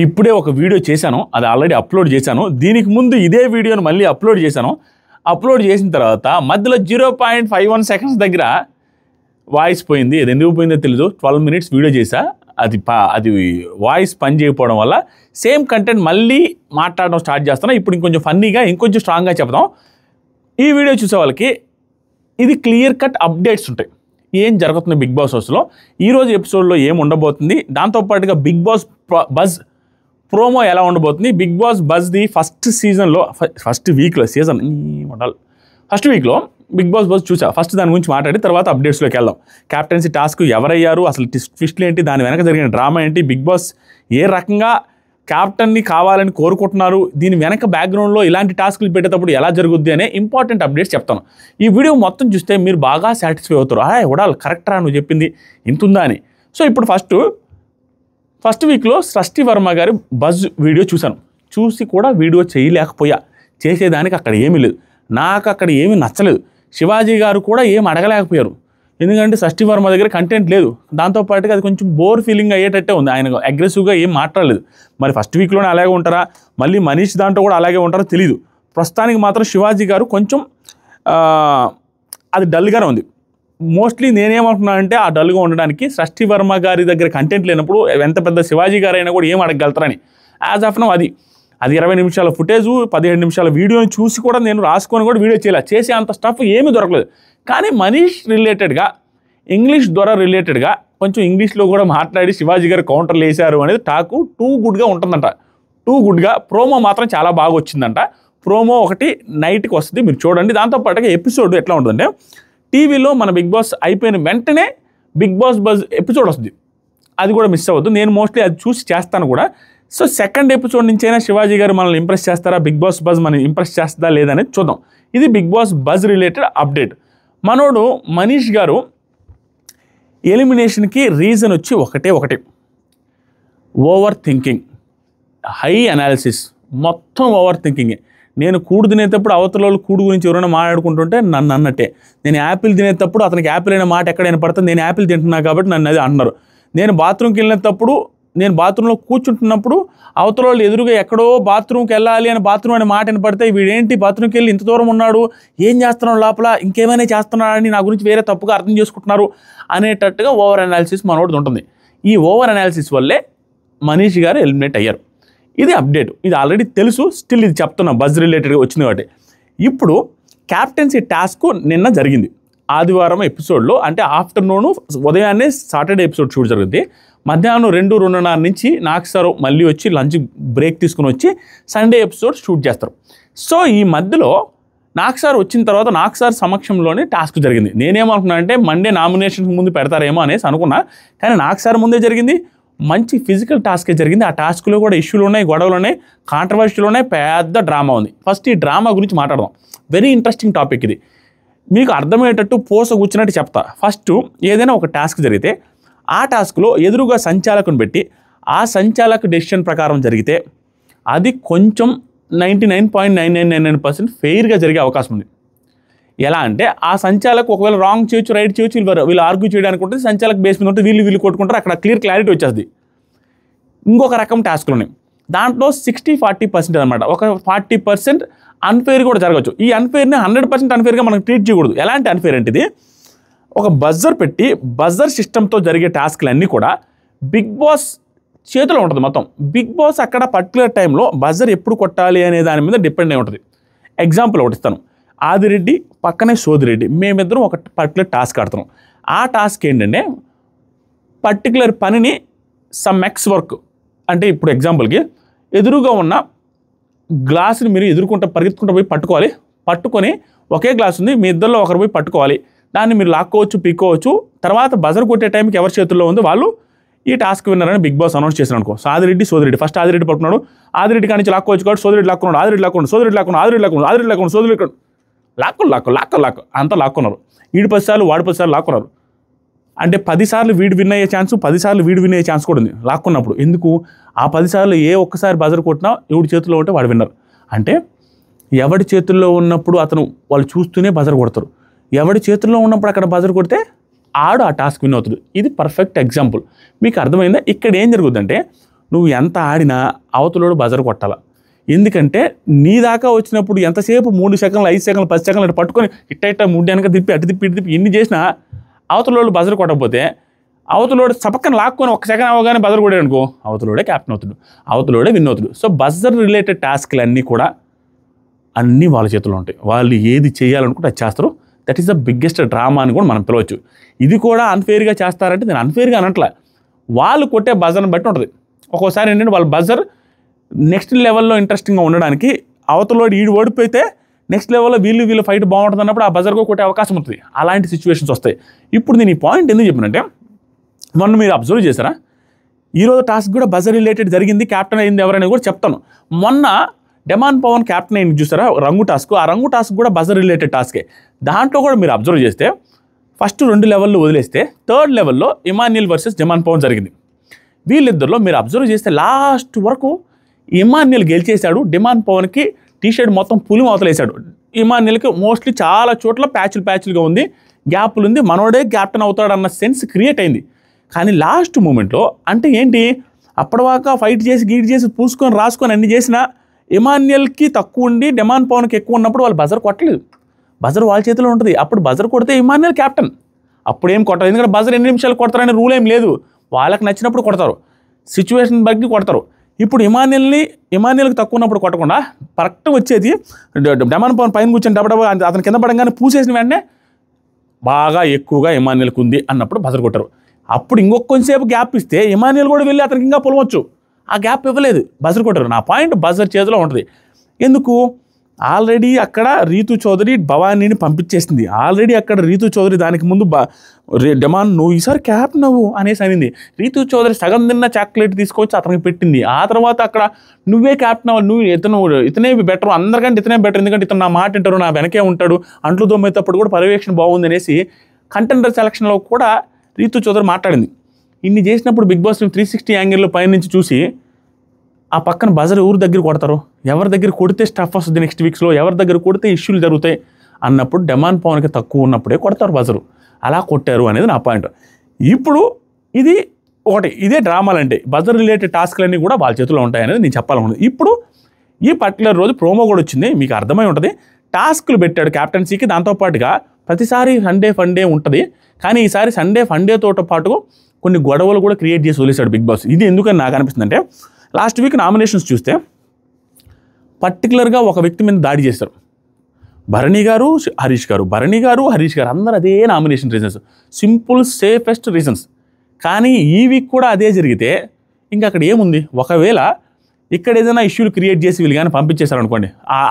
ఇప్పుడే ఒక వీడియో చేశాను, అది ఆల్రెడీ అప్లోడ్ చేశాను. దీనికి ముందు ఇదే వీడియోని మళ్ళీ అప్లోడ్ చేశాను. అప్లోడ్ చేసిన తర్వాత మధ్యలో 0.51 సెకండ్స్ దగ్గర వాయిస్ పోయింది. అది ఎందుకు పోయిందో తెలీదు. 12 minutes వీడియో చేశా, అది వాయిస్ పని చేయకపోవడం వల్ల సేమ్ కంటెంట్ మళ్ళీ మాట్లాడడం స్టార్ట్ చేస్తాను. ఇప్పుడు ఇంకొంచెం ఫన్నీగా, ఇంకొంచెం స్ట్రాంగ్గా చెప్తాం. ఈ వీడియో చూసే వాళ్ళకి ఇది క్లియర్ కట్ అప్డేట్స్ ఉంటాయి, ఏం జరుగుతుంది బిగ్ బాస్ హౌస్లో, ఈరోజు ఎపిసోడ్లో ఏం ఉండబోతుంది, దాంతోపాటుగా బిగ్ బాస్ బజ్ ప్రోమో ఎలా ఉండబోతుంది, బిగ్ బాస్ బజ్ది ఫస్ట్ వీక్లో బిగ్ బాస్ బజ్ చూసా. ఫస్ట్ దాని గురించి మాట్లాడి తర్వాత అప్డేట్స్లోకి వెళ్దాం. క్యాప్టెన్సీ టాస్క్ ఎవరయ్యారు, అసలు ట్విస్ట్లు ఏంటి, దాని వెనక జరిగిన డ్రామా ఏంటి, బిగ్ బాస్ ఏ రకంగా క్యాప్టెన్ని కావాలని కోరుకుంటున్నారు, దీని వెనక బ్యాక్గ్రౌండ్లో ఇలాంటి టాస్క్లు పెట్టేటప్పుడు ఎలా జరుగుద్ది అనే ఇంపార్టెంట్ అప్డేట్స్ చెప్తాను. ఈ వీడియో మొత్తం చూస్తే మీరు బాగా సాటిస్ఫై అవుతారు. ఉడాలి కరెక్టరా నువ్వు చెప్పింది ఇంతుందా అని. సో ఇప్పుడు ఫస్ట్ వీక్లో సృష్టి వర్మ గారి బజ్ వీడియో చూశాను. చూసి కూడా వీడియో చేయలేకపోయా, చేసేదానికి అక్కడ ఏమీ లేదు, నాకు అక్కడ ఏమీ నచ్చలేదు. శివాజీ గారు కూడా ఏం అడగలేకపోయారు, ఎందుకంటే సృష్టి వర్మ దగ్గర కంటెంట్ లేదు. దాంతోపాటుగా అది కొంచెం బోర్ ఫీలింగ్ అయ్యేటట్టే ఉంది. ఆయన అగ్రెసివ్గా ఏం మాట్లాడలేదు. మరి ఫస్ట్ వీక్లోనే అలాగే ఉంటారా, మళ్ళీ మనీష్ దాంట్లో కూడా అలాగే ఉంటారో తెలియదు. ప్రస్తుతానికి మాత్రం శివాజీ గారు కొంచెం అది డల్గానే ఉంది. మోస్ట్లీ నేనేమంటున్నానంటే ఆ డల్గా ఉండడానికి సృష్టి వర్మ గారి దగ్గర కంటెంట్ లేనప్పుడు ఎంత పెద్ద శివాజీ గారు అయినా కూడా ఏం అడగలుగుతారని. యాజ్ ఆఫ్ నౌ అది 20 నిమిషాల ఫుటేజు, 17 నిమిషాల వీడియోని చూసి కూడా నేను రాసుకొని కూడా వీడియో చేసే అంత స్టఫ్ ఏమీ దొరకలేదు. కానీ మనీష్ రిలేటెడ్గా, ఇంగ్లీష్ ద్వారా రిలేటెడ్గా కొంచెం ఇంగ్లీష్లో కూడా మాట్లాడి శివాజీ గారు కౌంటర్లు వేశారు అనేది టాకు టూ గుడ్గా ఉంటుందంట. ప్రోమో మాత్రం చాలా బాగా వచ్చిందంట. ప్రోమో ఒకటి నైట్కి వస్తుంది, మీరు చూడండి. దాంతోపాటుగా ఎపిసోడ్ ఎట్లా ఉంటుందంటే, టీవీలో మన బిగ్ బాస్ అయిపోయిన వెంటనే బిగ్ బాస్ బజ్ ఎపిసోడ్ వస్తుంది, అది కూడా మిస్ అవ్వద్దు. నేను మోస్ట్లీ అది చూసి చేస్తాను కూడా. సో సెకండ్ ఎపిసోడ్ నుంచి అయినా శివాజీ గారు మనల్ని ఇంప్రెస్ చేస్తారా, బిగ్ బాస్ బజ్ మనల్ని ఇంప్రెస్ చేస్తుందా లేదనేది చూద్దాం. ఇది Bigg Boss buzz related update. మనోడు మనీష్ గారు ఎలిమినేషన్కి రీజన్ వచ్చి ఒకటే, ఓవర్ థింకింగ్, హై అనాలిసిస్, మొత్తం ఓవర్ థింకింగే. నేను కూడు తినేటప్పుడు అవతల వాళ్ళు కూడు గురించి ఎవరైనా మాట్లాడుకుంటుంటే నన్ను అన్నట్టే. నేను యాపిల్ తినేటప్పుడు అతనికి యాపిల్ అయిన మాట ఎక్కడైనా పడుతుంది, నేను యాపిల్ తింటున్నా కాబట్టి నన్ను అది అంటున్నారు. నేను బాత్రూమ్కి వెళ్ళినప్పుడు, నేను బాత్రూంలో కూర్చుంటున్నప్పుడు అవతల వాళ్ళు ఎదురుగా ఎక్కడో బాత్రూమ్కి వెళ్ళాలి అని బాత్రూమ్ అనే మాట వినపడితే వీడేంటి బాత్రూమ్కి వెళ్ళి ఇంత దూరం ఉన్నాడు, ఏం చేస్తున్నాడు లోపల, ఇంకేమైనా చేస్తున్నాడని నా గురించి వేరే తప్పుగా అర్థం చేసుకుంటున్నారు అనేటట్టుగా ఓవర్ అనాలిసిస్ మనోడిది ఉంటుంది. ఈ ఓవర్ అనాలిసిస్ వల్లే మనీష్ గారు ఎలిమినేట్ అయ్యారు. ఇది అప్డేట్, ఇది ఆల్రెడీ తెలుసు, స్టిల్ ఇది చెప్తున్నా, బజ్ రిలేటెడ్గా వచ్చింది కాబట్టి. ఇప్పుడు క్యాప్టెన్సీ టాస్క్ నిన్న జరిగింది, ఆదివారం ఎపిసోడ్లో. అంటే ఆఫ్టర్నూన్, ఉదయాన్నే సాటర్డే ఎపిసోడ్ షూట్ జరుగుతుంది. మధ్యాహ్నం 2-2:30 నుంచి నాగ్ సార్ మళ్ళీ వచ్చి లంచ్ బ్రేక్ తీసుకుని వచ్చి సండే ఎపిసోడ్ షూట్ చేస్తారు. సో ఈ మధ్యలో నాగ్ సార్ వచ్చిన తర్వాత నాగ్ సార్ సమక్షంలోనే టాస్క్ జరిగింది. నేనేమనుకున్నానంటే మండే నామినేషన్కి ముందు పెడతారేమో అనేసి అనుకున్నా, కానీ నాగ్ సార్ ముందే జరిగింది. మంచి ఫిజికల్ టాస్కే జరిగింది. ఆ టాస్క్లో కూడా ఇష్యూలు ఉన్నాయి, గొడవలు ఉన్నాయి, కాంట్రవర్షియలు ఉన్నాయి, పెద్ద డ్రామా ఉంది. ఫస్ట్ ఈ డ్రామా గురించి మాట్లాడదాం. వెరీ ఇంట్రెస్టింగ్ టాపిక్ ఇది, మీకు అర్థమయ్యేటట్టు పోస కూర్చున్నట్టు చెప్తా. ఫస్ట్ ఏదైనా ఒక టాస్క్ జరిగితే ఆ టాస్క్లో ఎదురుగా సంచాలకుని పెట్టి ఆ సంచాలక డెసిషన్ ప్రకారం జరిగితే అది కొంచెం 99.999% ఫెయిర్గా జరిగే అవకాశం ఉంది. ఎలా అంటే ఆ సంచాలకు ఒకవేళ రాంగ్ చేయొచ్చు, రైట్ చేయొచ్చు, వీళ్ళు ఆర్గ్యూ చేయడానికి ఉంటుంది, సంచాలకు బేస్ మీద ఉంటుంది, వీళ్ళు కొట్టుకుంటారు, అక్కడ క్లారిటీ వచ్చేస్తుంది. ఇంకొక రకం టాస్క్లు ఉన్నాయి, దాంట్లో 60-40% అనమాట. ఒక 40% అన్ఫెయిర్ కూడా జరగచ్చు. ఈ అన్ఫెయిర్ని 100% అన్ఫెయిర్గా మనం ట్రీట్ చేయకూడదు. ఎలాంటి అన్ఫెయిర్ అంటే, ఇది ఒక బజర్ పెట్టి బజర్ సిస్టంతో జరిగే టాస్క్లు అన్నీ కూడా బిగ్ బాస్ చేతిలో ఉంటుంది మొత్తం. బిగ్ బాస్ అక్కడ పర్టికులర్ టైంలో బజర్ ఎప్పుడు కొట్టాలి అనే దాని మీద డిపెండ్ అయి ఉంటుంది. ఎగ్జాంపుల్ ఒకటి ఇస్తాను. ఆదిరెడ్డి పక్కనే సోదిరెడ్డి, మేమిద్దరం ఒక పర్టికులర్ టాస్క్ ఆడుతున్నాం. ఆ టాస్క్ ఏంటంటే, పర్టికులర్ పనిని సమ్ ఎక్స్ వర్క్, అంటే ఇప్పుడు ఎగ్జాంపుల్కి ఎదురుగా ఉన్న గ్లాసుని మీరు పరిగెత్తుకుంటూ పోయి పట్టుకొని ఒకే గ్లాస్ ఉంది, మీ ఇద్దరిలో ఒకరు పోయి పట్టుకోవాలి, దాన్ని మీరు లాక్కోవచ్చు, పీక్కోవచ్చు. తర్వాత బజర్ కొట్టే టైంకి ఎవరి చేతుల్లో ఉందో వాళ్ళు ఈ టాస్క్ విన్నారని బిగ్ బాస్ అనౌన్స్ చేశారు అనుకో. సో ఆదిరెడ్డి సోదిరెడ్డి, ఫస్ట్ ఆదిరెడ్డి పట్టుకున్నాడు, ఆదిరెడ్డి కాడి నుంచి లాక్కోవచ్చు కాబట్టి సోదిరెడ్డి లాక్కున్నాడు, ఆదిరెడ్డి లాక్కున్నారు, అంతా లాక్కున్నారు. 10 సార్లు వాడు 10 సార్లు లాక్కున్నారు. అంటే 10 సార్లు వీడు విన్ అయ్యే ఛాన్స్, 10 సార్లు వీడు విన్ అయ్యే ఛాన్స్ కూడా ఉంది లాక్కున్నప్పుడు. ఎందుకు? ఆ 10 సార్లు ఏ ఒక్కసారి బజర్ కొట్టినా ఎవడి చేతుల్లో ఉంటే వాడు విన్నర్. అంటే ఎవడి చేతుల్లో ఉన్నప్పుడు వాళ్ళు చూస్తూనే బజర్ కొడతారు, ఎవడి చేతుల్లో ఉన్నప్పుడు అక్కడ బజర్ కొడితే ఆడు ఆ టాస్క్ విన్ అవుతుంది. ఇది పర్ఫెక్ట్ ఎగ్జాంపుల్. మీకు అర్థమైందా? ఇక్కడ ఏం జరుగుతుందంటే, నువ్వు ఎంత ఆడినా అవతలోడు బజర్ కొట్టాల. ఎందుకంటే నీ దాకా వచ్చినప్పుడు ఎంతసేపు 3 సెకండ్లు 5 సెకండ్లు 10 సెకండ్లు అటు పట్టుకొని ఇట్ట ముడ్డి వెనక తిప్పి అటు తిప్పి ఎన్ని చేసినా అవతలోడు బజర్ కొట్టకపోతే అవతలోడు చపక్కన లాక్కొని 1 సెకండ్ అవగానే బజర్ కొట్టాడు అనుకో, అవతలోడే క్యాప్టెన్ అవుతాడు, అవతలోడే విన్ అవుతాడు. సో బజర్ రిలేటెడ్ టాస్క్లు అన్నీ కూడా అన్నీ వాళ్ళ చేతుల్లో ఉంటాయి. వాళ్ళు ఏది చేయాలనుకుంటే అది చేస్తారు. That is the biggest drama అని కూడా మనం పిలవచ్చు. ఇది కూడా అన్ఫేర్గా చేస్తారంటే నేను అన్ఫేర్గా అనట్లే, వాళ్ళు కొట్టే బజర్ని బట్టి ఉంటుంది. ఒక్కోసారి ఏంటంటే వాళ్ళ బజర్ నెక్స్ట్ లెవెల్లో ఇంట్రెస్టింగ్గా ఉండడానికి అవతలోడు ఈడు ఓడిపోతే నెక్స్ట్ లెవెల్లో వీళ్ళు ఫైట్ బాగుంటుంది అన్నప్పుడు ఆ బజర్గా కొట్టే అవకాశం ఉంటుంది. అలాంటి సిచ్యువేషన్స్ వస్తాయి. ఇప్పుడు నేను ఈ పాయింట్ ఎందుకు చెప్పినంటే, మొన్న మీరు అబ్జర్వ్ చేశారా, ఈరోజు టాస్క్ కూడా బజర్ రిలేటెడ్ జరిగింది, క్యాప్టెన్ అయింది ఎవరైనా కూడా చెప్తాను. మొన్న డెమాన్ పవన్ క్యాప్టెన్ అయింది చూసారా రంగు టాస్క్, ఆ రంగు టాస్క్ కూడా బజర్ రిలేటెడ్ టాస్కే. దాంట్లో కూడా మీరు అబ్జర్వ్ చేస్తే ఫస్ట్ 2 లెవెల్లో వదిలేస్తే 3rd లెవెల్లో ఇమాన్యుయల్ వర్సెస్ డెమాన్ పవన్ జరిగింది. వీళ్ళిద్దరిలో మీరు అబ్జర్వ్ చేస్తే లాస్ట్ వరకు ఇమాన్యుయల్ గెలిచేశాడు. డెమాన్ పవన్కి టీషర్ట్ మొత్తం పులి అవతలేశాడు. ఇమాన్యుయల్కి మోస్ట్లీ చాలా చోట్ల ప్యాచ్లుగా ఉంది, గ్యాప్లు ఉంది, మనోడే క్యాప్టెన్ అవుతాడు అన్న సెన్స్ క్రియేట్ అయింది. కానీ లాస్ట్ మూమెంట్లో అంటే ఏంటి, అప్పటిదాకా ఫైట్ చేసి గీట్ చేసి పూసుకొని రాసుకొని అన్ని చేసినా ఇమాన్యుయల్కి తక్కువ ఉండి డెమాన్ పవన్కి ఎక్కువ ఉన్నప్పుడు వాళ్ళు బజర్ కొట్టలేదు. బజర్ వాళ్ళ చేతిలో ఉంటుంది. అప్పుడు బజర్ కొడితే ఇమాన్యుయల్ క్యాప్టెన్, అప్పుడు ఏం కొట్టరు. ఎందుకంటే బజర్ ఎన్ని నిమిషాలు కొడతారనే రూల్ ఏం లేదు, వాళ్ళకి నచ్చినప్పుడు కొడతారు, సిచ్యువేషన్ బట్టి కొడతారు. ఇప్పుడు ఇమాన్యుయల్కి తక్కువ ఉన్నప్పుడు కొట్టకుండా కరెక్ట్గా వచ్చేది డెమాన్ పవన్ పైన కూర్చొని డబ్బా అతని కింద పడంగానే పూసేసిన వెంటనే బాగా ఎక్కువగా ఇమాన్యుయల్కి ఉంది అన్నప్పుడు బజర్ కొట్టారు. అప్పుడు ఇంకొక కొంచెంసేపు గ్యాప్ ఇస్తే ఇమాన్యుయల్ కూడా వెళ్ళి అతనికి ఇంకా పొలవచ్చు, ఆ గ్యాప్ ఇవ్వలేదు, బజర్ కొట్టారు. నా పాయింట్ బజర్ చేతిలో ఉంటుంది. ఎందుకు, ఆల్రెడీ అక్కడ రీతు చౌదరి భవానీని పంపించేసింది. ఆల్రెడీ అక్కడ రీతు చౌదరి దానికి ముందు డెమాన్ నువ్వు ఈసారి క్యాప్టెన్ అవ్వు అనేసి అనింది. రీతు చౌదరి సగం తిన్న చాక్లెట్ తీసుకొచ్చి అతనికి పెట్టింది. ఆ తర్వాత అక్కడ నువ్వే క్యాప్టెన్ అవ్వాలి, ఇతనే బెటర్, అందరికంటే ఇతనే బెటర్, ఎందుకంటే ఇతను నా మాట వింటారు, నా వెనకే ఉంటాడు, అంట్లు దొమ్మేటప్పుడు కూడా పర్యవేక్షణ బాగుంది అనేసి కంటెండర్ సెలక్షన్లో కూడా రీతు చౌదరి మాట్లాడింది. ఇన్ని చేసినప్పుడు బిగ్ బాస్ 360 యాంగిల్లో పైనుంచి చూసి ఆ పక్కన బజర్ ఎవరి దగ్గర కొడతారు, ఎవరి దగ్గర కొడితే స్టఫ్ వస్తుంది నెక్స్ట్ వీక్స్లో, ఎవరి దగ్గర కొడితే ఇష్యూలు జరుగుతాయి అన్నప్పుడు డెమాన్ పవన్కి తక్కువ ఉన్నప్పుడే కొడతారు బజరు. అలా కొట్టారు అనేది నా పాయింట్. ఇప్పుడు ఇది ఒకటి, ఇదే డ్రామాలు అంటే బజర్ రిలేటెడ్ టాస్క్లన్నీ కూడా వాళ్ళ చేతిలో ఉంటాయి అనేది నేను చెప్పాలనుకున్నాను. ఇప్పుడు ఈ పర్టికులర్ రోజు ప్రోమో కూడా వచ్చింది, మీకు అర్థమై ఉంటుంది. టాస్క్లు పెట్టాడు క్యాప్టెన్సీకి, దాంతోపాటుగా ప్రతిసారి సండే ఫండే ఉంటుంది, కానీ ఈసారి సండే ఫండేతో పాటు కొన్ని గొడవలు కూడా క్రియేట్ చేసి వదిలేశాడు బిగ్ బాస్. ఇది ఎందుకని నాకు అనిపిస్తుంది అంటే, లాస్ట్ వీక్ నామినేషన్స్ చూస్తే పర్టికులర్గా ఒక వ్యక్తి మీద దాడి చేస్తారు, భరణి గారు హరీష్ గారు అందరూ అదే nomination reasons, simple safest reasons. కానీ ఈ వీక్ కూడా అదే జరిగితే ఇంకా అక్కడ ఏముంది, ఒకవేళ ఇక్కడ ఏదైనా ఇష్యూలు క్రియేట్ చేసి వీళ్ళు కానీ పంపించేశారు అనుకోండి,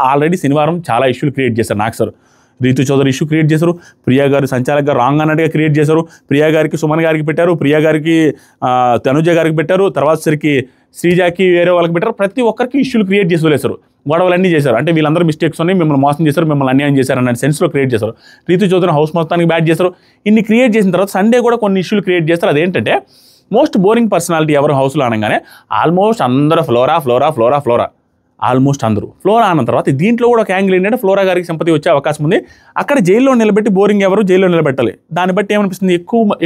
ఆల్రెడీ శనివారం చాలా ఇష్యూలు క్రియేట్ చేశారు. నాకు sir Rithu Chowdary issue create చేశారు, ప్రియా గారు సంచాలక్ గారు రాంగ్ అన్నట్టుగా క్రియేట్ చేశారు, ప్రియా గారికి సుమన్ గారికి పెట్టారు, ప్రియా గారికి తనుజ గారికి పెట్టారు, తర్వాత సరికి శ్రీజాకి వేరే వాళ్ళకి పెట్టారు, ప్రతి ఒక్కరికి ఇష్యూలు క్రియేట్ చేసి వదిలేశారు, గొడవలన్నీ చేశారు. అంటే వీళ్ళందరూ మిస్టేక్స్ ఉన్నాయి, మిమ్మల్ని మోసం చేశారు, మిమ్మల్ని అన్యాయం చేశారు అన్న సెన్స్లో క్రియేట్ చేశారు. రీతు చౌదరి హౌస్ మొత్తానికి బ్యాట్ చేశారు. ఇన్ని క్రియేట్ చేసిన తర్వాత సండే కూడా కొన్ని ఇష్యూలు క్రియేట్ చేస్తారు. అదేంటంటే మోస్ట్ బోరింగ్ పర్సనాలిటీ ఎవరు హౌస్లో అనగానే ఆల్మోస్ట్ అందరూ ఫ్లోరా ఆల్మోస్ట్ అందరూ ఫ్లోరా అన్న తర్వాత దీంట్లో కూడా ఒక యాంగిల్ ఏంటంటే ఫ్లోరా గారికి సింపతి వచ్చే అవకాశం ఉంది. అక్కడ జైల్లో నిలబెట్టి బోరింగ్ ఎవరు జైల్లో నిలబెట్టాలి, దాన్ని బట్టి ఏమనిపిస్తుంది,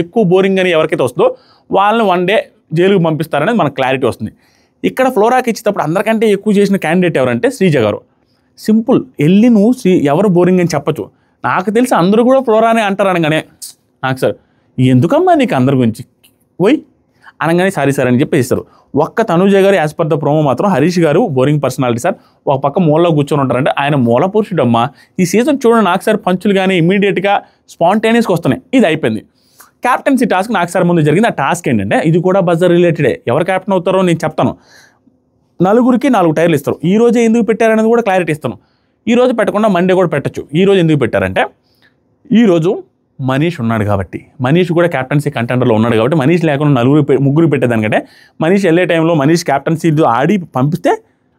ఎక్కువ బోరింగ్ అని ఎవరికైతే వస్తుందో వాళ్ళని 1 డే జైలుకు పంపిస్తారనేది మనకు క్లారిటీ వస్తుంది. ఇక్కడ ఫ్లోరాకి ఇచ్చేటప్పుడు అందరికంటే ఎక్కువ చేసిన క్యాండిడేట్ ఎవరంటే శ్రీజ గారు. సింపుల్, వెళ్ళి నువ్వు ఎవరు బోరింగ్ అని చెప్పచ్చు. నాకు తెలిసి అందరూ కూడా ఫ్లోరానే అంటారు అనగానే, నాకు సార్ ఎందుకమ్మా నీకు అందరి గురించి పోయి అనగానే సారీ సార్ అని చెప్పి ఇస్తారు. ఒక్క తనుజ గారు యాజ్ పర్ ద ప్రోమో మాత్రం హరీష్ గారు బోరింగ్ పర్సనాలిటీ సార్, ఒక పక్క మూలలో కూర్చొని ఉంటారంటే ఆయన మూల పురుషుడమ్మా. ఈ సీజన్ చూడండి, నాకు సార్ పంచులు కానీ ఇమీడియట్గా స్పాంటేనియస్గా వస్తున్నాయి. ఇది అయిపోయింది. క్యాప్టెన్సీ టాస్క్ నాకు సార్ ముందు జరిగింది. ఆ టాస్క్ ఏంటంటే ఇది కూడా బజర్ రిలేటెడే. ఎవరు క్యాప్టెన్ అవుతారో నేను చెప్తాను. 4 టైర్లు ఇస్తారు. ఈ రోజే ఎందుకు పెట్టారనేది కూడా క్లారిటీ ఇస్తాను. ఈ రోజు పెట్టకుండా మండే కూడా పెట్టచ్చు. ఈ రోజు ఎందుకు పెట్టారంటే, ఈరోజు మనీష్ ఉన్నాడు కాబట్టి, మనీష్ కూడా క్యాప్టెన్సీ కంటెండర్లో ఉన్నాడు కాబట్టి, మనీష్ లేకుండా 3 పెట్టేదానికంటే మనీష్ వెళ్ళే టైంలో మనీష్ క్యాప్టెన్సీ ఆడి పంపిస్తే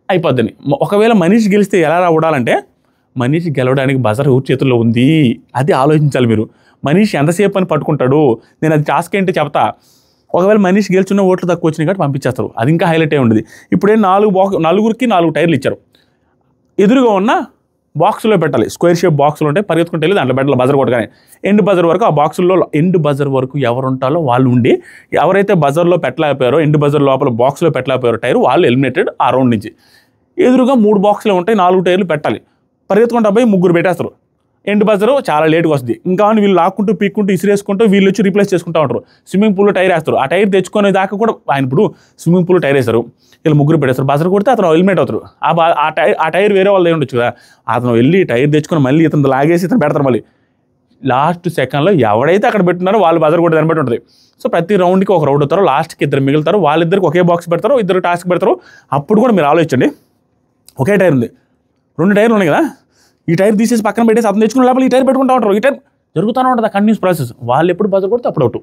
అయిపోద్దని. ఒకవేళ మనీష్ గెలిస్తే ఎలా రావడాలంటే, మనీష్ గెలవడానికి బజర్ ఊరి చేతుల్లో ఉంది, అది ఆలోచించాలి మీరు. మనీష్ ఎంతసేపు అని పట్టుకుంటాడు, నేను అది టాస్క్ ఏంటో చెప్తా. ఒకవేళ మనీష్ గెలుచున్న ఓట్లు తక్కువ వచ్చినాయి కాబట్టి పంపించేస్తారు, అది ఇంకా హైలైట్ అయి ఉండదు. ఇప్పుడే 4 టైర్లు ఇచ్చారు. ఎదురుగా ఉన్న బాక్స్లో పెట్టాలి. స్క్వేర్ షేప్ బాక్సులు ఉంటాయి, పరిగెత్తుకుంటే వెళ్ళి దాంట్లో పెట్టాలి బజర్ కొట్టగానే. ఎండ్ బజర్ వరకు ఆ బాక్సుల్లో ఎండ్ బజర్ వరకు ఎవరు ఉంటారో వాళ్ళు ఉండి, ఎవరైతే బజర్లో పెట్టలేకపోయారో, ఎండ్ బజర్ లోపల బాక్స్లో పెట్టలేకపోయారో టైర్, వాళ్ళు ఎలిమినేటెడ్ ఆ రౌండ్ నుంచి. ఎదురుగా 3 బాక్సులు ఉంటాయి, 4 టైర్లు పెట్టాలి. పరిగెత్తుకుంటా పోయి 3 పెట్టేస్తారు. ఎండ్ బజరు చాలా లేట్గా వస్తుంది. ఇంకా వీళ్ళు లాక్కుంటూ పీక్కుంటూ ఇసిరేసుకుంటూ వీళ్ళు వచ్చి రీప్లేస్ చేసుకుంటూ ఉంటారు. స్విమ్మింగ్ పూల్లో టైర్ వేస్తారు. ఆ టైర్ తెచ్చుకునే దాకా కూడా ఆయన ఇప్పుడు స్విమ్మింగ్ పూల్లో టైర్ వేస్తారు, వీళ్ళు 3 పెట్టేస్తారు. బజర్ కొడితే అతను ఎలిమినేట్ అవుతారు. ఆ టైర్ వేరే వాళ్ళు ఉండొచ్చు కదా, అతను వెళ్ళి టైర్ తెచ్చుకొని మళ్ళీ ఇతను లాగేసి ఇతను పెడతారు. మళ్ళీ లాస్ట్ సెకండ్లో ఎవడైతే అక్కడ పెట్టున్నారో వాళ్ళు బజర్ కొట్టే దాన్ని బట్టి ఉంటుంది. సో ప్రతి రౌండ్కి ఒక రౌండ్ అవుతారు, లాస్ట్కి 2 మిగులుతారు. వాళ్ళిద్దరికి ఒకే బాక్స్ పెడతారు, 2 టాస్క్ పెడతారు. అప్పుడు కూడా మీరు ఆలోచించండి, ఒకే టైర్ ఉంది, 2 టైర్లు ఉన్నాయి కదా, ఈ టైర్ తీసేసి పక్కన పెట్టేసి అతను తెచ్చుకున్న లోపల ఈ టైర్ పెట్టుకుంటూ ఉంటారు. ఈ టైర్ జరుగుతూనే ఉంటుంది, ఆ కంటిన్యూస్ ప్రాసెస్. వాళ్ళు ఎప్పుడు బజర్ కొడితే అప్పుడు అవుట్,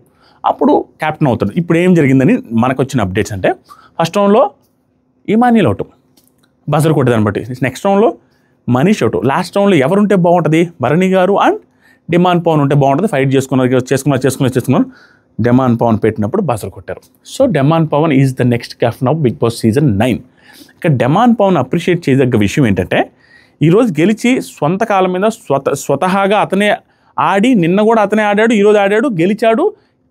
అప్పుడు క్యాప్టెన్ అవుతాడు. ఇప్పుడు ఏం జరిగిందని మనకు వచ్చిన అప్డేట్స్ అంటే, ఫస్ట్ రౌండ్లో ఇమాన్యుల్ అవుట్ బజర్ కొట్టేదాన్ని బట్టి, నెక్స్ట్ రౌండ్లో మనీష్ అవుట్, లాస్ట్ రౌండ్లో ఎవరుంటే బాగుంటుంది, భరణి గారు అండ్ డిమాన్ పవన్ ఉంటే బాగుంటుంది. ఫైట్ చేసుకున్నారు. డిమాన్ పవన్ పెట్టినప్పుడు బజర్ కొట్టారు. So Demon Pawan is the next captain of Bigg Boss season 9. ఇక డిమాన్ పవన్ అప్రిషియేట్ చేయదగ్గ విషయం ఏంటంటే, ఈరోజు గెలిచి సొంత కాలం మీద స్వతహాగా అతనే ఆడి, నిన్న కూడా అతనే ఆడాడు, ఈరోజు ఆడాడు, గెలిచాడు,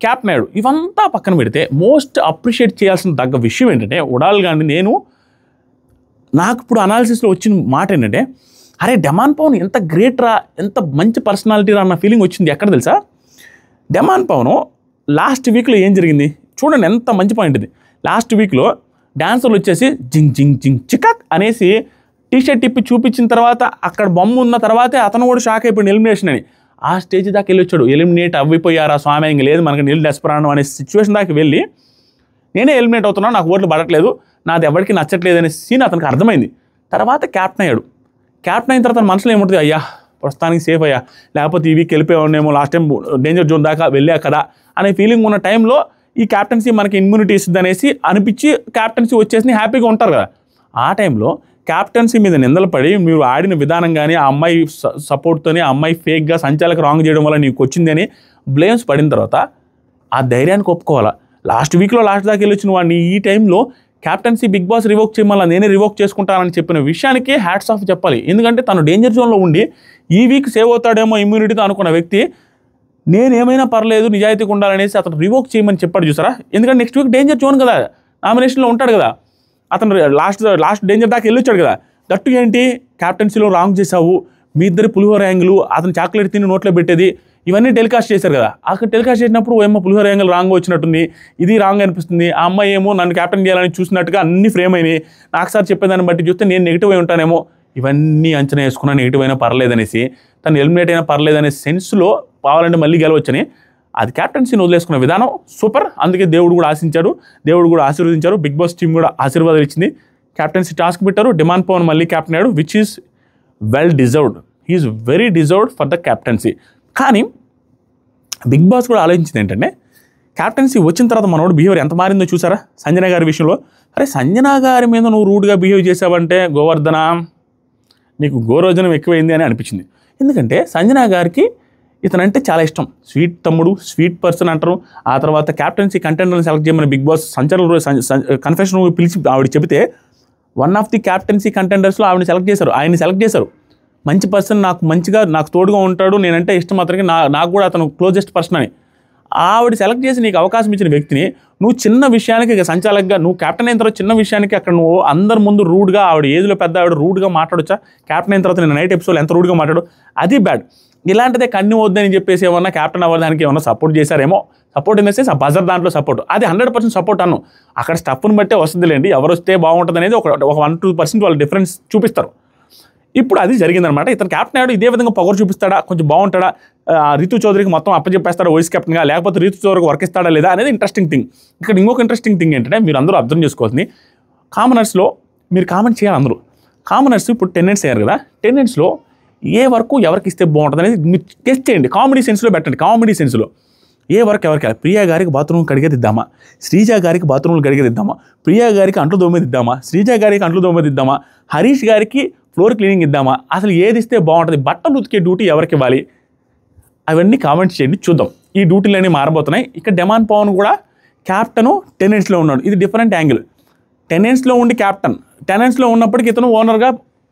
క్యాప్టెన్ అయ్యాడు. ఇవంతా పక్కన పెడితే మోస్ట్ అప్రిషియేట్ చేయాల్సిన తగ్గ విషయం ఏంటంటే, ఉడాల్ గాండి నాకు ఇప్పుడు అనాలిసిస్లో వచ్చిన మాట ఏంటంటే, అరే డిమాన్ పవన్ ఎంత గ్రేట్ రా, ఎంత మంచి పర్సనాలిటీ రా అన్న ఫీలింగ్ వచ్చింది. ఎక్కడ తెలుసా, డిమాన్ పవన్ లాస్ట్ వీక్లో ఏం జరిగింది చూడండి, ఎంత మంచి పాయింట్ ఇది. లాస్ట్ వీక్లో డాన్సర్లు వచ్చేసి జింగ్ జింగ్ జింగ్ చికాక్ అనేసి టీషర్ట్ ఇప్పి చూపించిన తర్వాత, అక్కడ బొమ్మ ఉన్న తర్వాతే అతను కూడా షాక్ అయిపోయింది ఎలిమినేషన్ అని. ఆ స్టేజ్ దాకా వెళ్ళి వచ్చాడు, ఎలిమినేట్ అవ్విపోయారా స్వామి, ఇంక లేదు మనకి నీళ్ళు డెస్పరాను అనే సిచ్యువేషన్ దాకా వెళ్ళి, నేనే ఎలిమినేట్ అవుతున్నాను, నాకు ఓట్లు పడట్లేదు, నాది ఎవరికి నచ్చట్లేదు అనే సీన్ అతనికి అర్థమైంది. తర్వాత క్యాప్టెన్ అయ్యాడు. క్యాప్టెన్ అయిన తర్వాత మనసులో ఏముంటుంది, అయ్యా ప్రస్తుతానికి సేఫ్ అయ్యా, లేకపోతే ఈ వీక్ వెళ్ళిపోయామేమో, లాస్ట్ టైం డేంజర్ జోన్ దాకా వెళ్ళా కదా అనే ఫీలింగ్ ఉన్న టైంలో ఈ క్యాప్టెన్సీ మనకి ఇమ్యూనిటీ ఇస్తుంది అనేసి అనిపించి క్యాప్టెన్సీ వచ్చేసి హ్యాపీగా ఉంటారు కదా. ఆ టైంలో క్యాప్టెన్సీ మీద నిందలు పడి మీరు ఆడిన విధానం కానీ, ఆ అమ్మాయి సపోర్ట్తోని ఆ అమ్మాయి ఫేక్గా సంచాలక రాంగ్ చేయడం వల్ల నీకు వచ్చింది అని బ్లేమ్స్ పడిన తర్వాత ఆ ధైర్యానికి ఒప్పుకోవాలా. లాస్ట్ వీక్లో లాస్ట్ దాకా వెళ్ళి వచ్చిన వాడిని ఈ టైంలో క్యాప్టెన్సీ బిగ్ బాస్ రివోక్ చేయమల్లా నేనే రివోక్ చేసుకుంటానని చెప్పిన విషయానికి హ్యాట్స్ ఆఫ్ చెప్పాలి. ఎందుకంటే తను డేంజర్ జోన్లో ఉండి ఈ వీక్ సేవ్ అవుతాడేమో ఇమ్యూనిటీతో అనుకున్న వ్యక్తి, నేనేమైనా పర్లేదు నిజాయితీగా ఉండాలనేసి అతను రివోక్ చేయమని చెప్పాడు చూసారా. ఎందుకంటే నెక్స్ట్ వీక్ డేంజర్ జోన్ కదా, నామినేషన్లో ఉంటాడు కదా, అతను లాస్ట్ డేంజర్ దాకా వెళ్ళొచ్చాడు కదా. దట్టు ఏంటి, క్యాప్టెన్సీలో రాంగ్ చేసావు, మీ ఇద్దరి పులిహోర యాంగిల్, అతను చాక్లెట్ తిని నోట్లో పెట్టేది, ఇవన్నీ టెలికాస్ట్ చేశారు కదా. అక్కడ టెలికాస్ట్ చేసినప్పుడు ఏమో పులిహోర యాంగిల్ రాంగ్ వచ్చినట్టుంది, ఇది రాంగ్ అనిపిస్తుంది, ఆ అమ్మాయి ఏమో నన్ను క్యాప్టెన్ చేయాలని చూసినట్టుగా అన్ని ఫ్రేమ్ అయినాయి, నాకు సార్ చెప్పేదాన్ని బట్టి చూస్తే నేను నెగిటివ్ అయి ఉంటానేమో, ఇవన్నీ అంచనా వేసుకున్నా నెగిటివ్ అయినా పర్లేదనేసి, తను ఎలిమినేట్ అయినా పర్లేదనే సెన్స్లో కావాలంటే మళ్ళీ గెలవచ్చని అది క్యాప్టెన్సీని వదిలేసుకున్న విధానం సూపర్. అందుకే దేవుడు కూడా ఆశించాడు, దేవుడు కూడా ఆశీర్వదించారు, బిగ్ బాస్ టీం కూడా ఆశీర్వాదాలు ఇచ్చింది. క్యాప్టెన్సీ టాస్క్ పెట్టారు, డిమాన్ పవన్ మళ్ళీ క్యాప్టెన్ అయ్యాడు, which is well deserved. He is very deserved for the captaincy. కానీ బిగ్ బాస్ కూడా ఆలోచించింది ఏంటంటే, క్యాప్టెన్సీ వచ్చిన తర్వాత మనోడు బిహేవియర్ ఎంత మారిందో చూసారా. సంజన గారి విషయంలో, అరే సంజన గారి మీద నువ్వు రూడ్గా బిహేవ్ చేసావంటే గోవర్ధన నీకు గోరోజనం ఎక్కువైంది అని అనిపించింది. ఎందుకంటే సంజన గారికి ఇతనంటే చాలా ఇష్టం, స్వీట్ తమ్ముడు, స్వీట్ పర్సన్ అంటారు. ఆ తర్వాత క్యాప్టెన్సీ కంటెండర్ని సెలెక్ట్ చేయమని బిగ్ బాస్ కన్ఫెషన్ పిలిచి ఆవిడ చెబితే వన్ ఆఫ్ ది క్యాప్టెన్సీ కంటెండర్స్లో ఆవిడని ఆయన్ని సెలెక్ట్ చేశారు. మంచి పర్సన్, నాకు తోడుగా ఉంటాడు, నేనంటే ఇష్టం అతనికి, నాకు కూడా అతను క్లోజెస్ట్ పర్సన్ అని ఆవిడ సెలెక్ట్ చేసి నీకు అవకాశం ఇచ్చిన వ్యక్తిని నువ్వు చిన్న విషయానికి సంచాలకగా, నువ్వు క్యాప్టెన్ అయిన తర్వాత చిన్న విషయానికి అక్కడ నువ్వు అందరి ముందు రూడ్గా, ఆవిడ ఏజ్లో పెద్ద ఆవిడ రూడ్గా మాట్లాడొచ్చా? క్యాప్టెన్ అయిన తర్వాత నేను నైట్ ఎపిసోడ్ ఎంత రూడ్గా మాట్లాడు, అది బ్యాడ్. ఇలాంటిదే కన్ను వద్దని చెప్పేసి ఏమన్నా క్యాప్టెన్ అవ్వడానికి ఏమన్నా సపోర్ట్ చేశారేమో, సపోర్ట్ ఇన్ ద సెన్స్ ఆ బజర్ దాంట్లో సపోర్ట్, అది 100% సపోర్ట్ అన్ను. అక్కడ స్టఫ్ని బట్టే వస్తుందిలేండి, ఎవరు వస్తే బాగుంటుంది అనేది ఒక 1-2% వాళ్ళు డిఫరెన్స్ చూపిస్తారు. ఇప్పుడు అది జరిగిందనమాట. ఇతను క్యాప్టెన్ అయ్యాడు, ఇదే విధంగా పొగరు చూపిస్తాడా, కొంచెం బాగుంటాడా, రితు చౌదరికి మొత్తం అప్పచెప్పేస్తాడా వైస్ కెప్టెన్గా, లేకపోతే రితు చౌదరికి వర్క్ ఇస్తాడా లేదా అనేది ఇంట్రెస్టింగ్ థింగ్. ఇక్కడ ఇంకొక ఇంట్రెస్టింగ్ థింగ్ ఏంటంటే, మీరు అందరూ అర్థం చేసుకోవాల్సింది, కామనర్స్లో మీరు కామెంట్ చేయాలి. అందరూ కామనర్స్ ఇప్పుడు టెనెంట్స్ అయ్యారు కదా, టెనెంట్స్లో ఏ వర్క్ ఎవరికి ఇస్తే బాగుంటుంది అనేది మీరు టెస్ట్ చేయండి. కామెడీ సెన్స్లో పెట్టండి. కామెడీ సెన్స్లో ఏ వర్క్ ఎవరికి, ప్రియా గారికి బాత్రూమ్ కడిగేదిద్దామా, శ్రీజ గారికి బాత్రూమ్లు కడిగేదిద్దామా, ప్రియా గారికి అంట్లు దోమేదిద్దామా, శ్రీజ గారికి అంట్లు దోమేదిద్దామా, హరీష్ గారికి ఫ్లోర్ క్లీనింగ్ ఇద్దామా, అసలు ఏది ఇస్తే బాగుంటుంది, బట్టలు ఉతికే డ్యూటీ ఎవరికి ఇవ్వాలి, అవన్నీ కామెంట్స్ చేయండి, చూద్దాం. ఈ డ్యూటీలన్నీ మారబోతున్నాయి. ఇక్కడ డిమాన్ పవన్ కూడా క్యాప్టెను టెనెంట్స్లో ఉన్నాడు, ఇది డిఫరెంట్ యాంగిల్. టెనెంట్స్లో ఉండి క్యాప్టెన్, టెనెంట్స్లో ఉన్నప్పటికీ ఇతను ఓనర్గా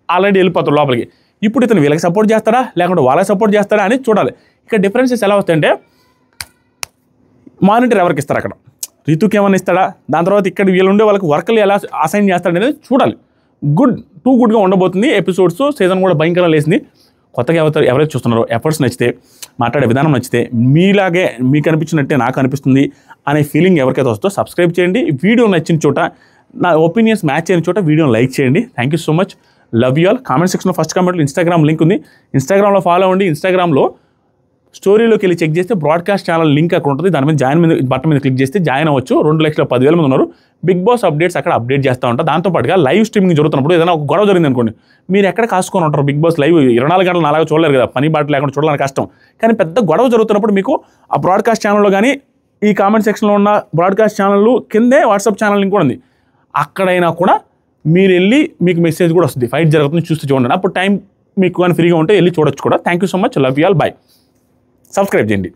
ఆల్రెడీ వెళ్ళిపోతాడు లోపలికి. ఇప్పుడు ఇతను వీళ్ళకి సపోర్ట్ చేస్తాడా లేకుంటే వాళ్ళకి సపోర్ట్ చేస్తాడా అని చూడాలి. ఇక్కడ డిఫరెన్సెస్ ఎలా వస్తాయంటే మానిటర్ ఎవరికి ఇస్తారు, అక్కడ రితుకి ఏమైనా ఇస్తాడా, దాని తర్వాత ఇక్కడ వీళ్ళు ఉండే వాళ్ళకి వర్క్లు ఎలా అసైన్ చేస్తాడనేది చూడాలి. గుడ్గా ఉండబోతుంది ఎపిసోడ్స్. సీజన్ కూడా భయంకరంగా లేసింది. కొత్తగా ఎవరైతే చూస్తున్నారో ఎఫర్ట్స్ నచ్చితే, మాట్లాడే విధానం నచ్చితే, మీలాగే మీకు అనిపించినట్టే నాకు అనిపిస్తుంది అనే ఫీలింగ్ ఎవరికైతే వస్తుందో సబ్స్క్రైబ్ చేయండి. వీడియో నచ్చిన చోట, నా ఒపీనియన్స్ మ్యాచ్ అయిన చోట వీడియోని లైక్ చేయండి. Thank you so much. Love you all. Comment సెక్షన్లో ఫస్ట్ కామెంట్లో ఇన్స్టాగ్రామ్ లింక్ ఉంది, ఇన్స్టాగ్రామ్లో ఫాలో అవ్వండి. ఇన్స్టాగ్రామ్లో స్టోరీలోకి వెళ్ళి చెక్ చేస్తే బ్రాడ్కాస్ట్ ఛానల్ లింక్ అక్కడ ఉంటుంది. దాని మీద జాయిన్ బటన్ మీద క్లిక్ చేస్తే జాయిన్ అవ్వచ్చు. 2,10,000 మంది ఉన్నారు. బిగ్ బాస్ అప్డేట్స్ అక్కడ అప్డేట్ చేస్తూ ఉంటారు. దాంతోపాటుగా లైవ్ స్ట్రీమింగ్ జరుగుతున్నప్పుడు ఏదైనా ఒక గొడవ జరిగింది అనుకోండి, మీరు ఎక్కడ కాసుకొని ఉంటారు. బిగ్ బాస్ లైవ్ 24 గంటలు నాలాగా చూడలేరు కదా, పని బాట లేకుండా చూడాలని కష్టం. కానీ పెద్ద గొడవ జరుగుతున్నప్పుడు మీకు ఆ బ్రాడ్కాస్ట్ ఛానల్లో కానీ ఈ కామెంట్ సెక్షన్లో ఉన్న బ్రాడ్కాస్ట్ ఛానల్ కిందే వాట్సాప్ ఛానల్ లింక్ కూడా ఉంది. అక్కడైనా కూడా మీరు వెళ్ళి మీకు మెసేజ్ కూడా వస్తుంది, ఫైట్ జరుగుతుంది చూస్తూ చూడండి. అప్పుడు టైం మీకు కానీ ఫ్రీగా ఉంటే వెళ్ళి చూడొచ్చు కూడా. Thank you so much. Love you all. Bye. Subscribe చేయండి.